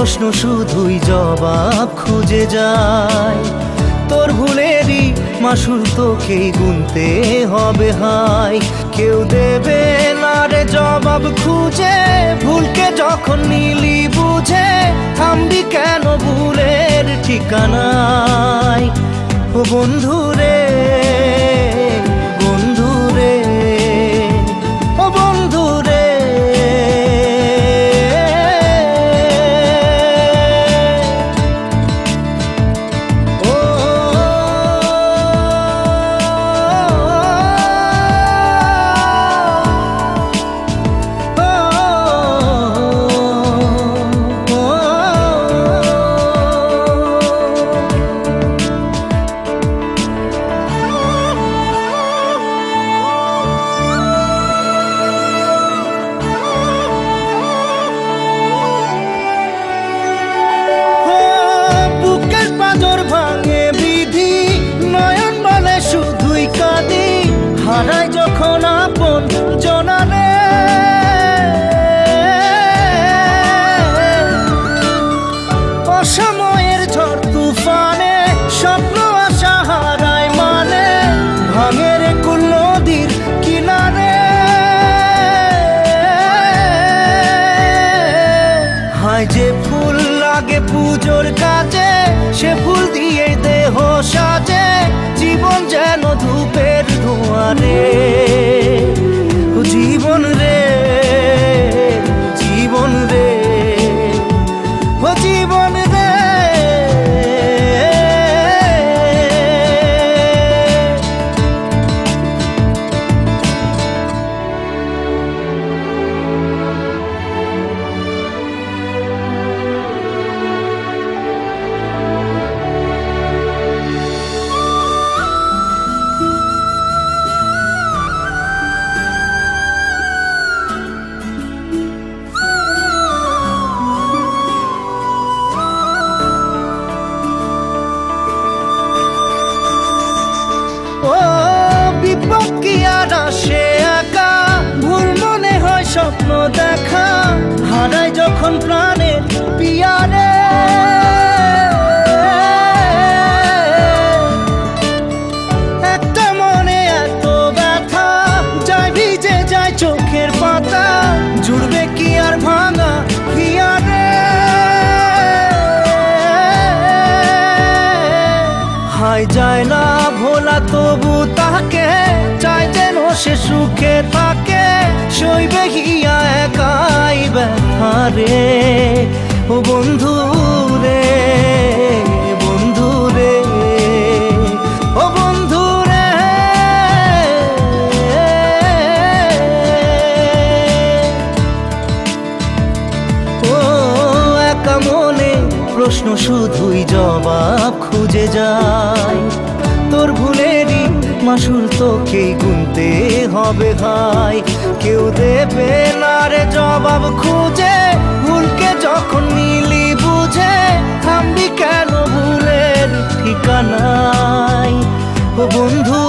প্রশ্ন শুধুই জবাব খুঁজে যায়। তোর ভুলেরই মাসুল তোকেই গুনতে হবে হাই। কেউ দেবে না রে জবাব খুঁজে, ভুলকে যখন নিলি বুঝে থামবি কেন ভুলের ঠিকানায়। ও বন্ধু রে, বন্ধু রে, ও বন্ধু রে। হারাই যখন আপন জনারে, অসময়ের ঝড় তুফানে স্বপ্ন আশা হারায় মানে, ভাঙের কুল নদীর কিনারে। হায় যে ফুল লাগে পুজোর কাজে, সে ফুল দিয়ে দেহ সাজে, জীবন যেন ধূপের ধোঁয়ারে। ও জীবন রে, জীবন রে, ও জীবন রে। ও বিপদ কি আর আসে একা, ভুল মনে হয় স্বপ্ন দেখা, হারাই যখন প্রাণের পিয়ারে। একটা মনে এত ব্যথা, যায় ভিজে যায় চোখের পাতা, জুড়বে কি আর ভাঙা হিয়ারে। হায় যায় না ভোলা তবু তাকে, চাই যেন সে সুখে থাকে, সইবে হিয়া একাই ব্যথা রে। ও বন্ধু রে, বন্ধু রে, ও বন্ধু রে। ও একা মনে প্রশ্ন শুধুই জবাব খুঁজে যায়। তোর ভুলেরই মাসুল তোকেই গুনতে হবে ভাই। কেউ দেবে না রে জবাব খুঁজে, ভুলকে যখন নিলি বুঝে থামবি কেন ভুলের ঠিকানায়। ও বন্ধু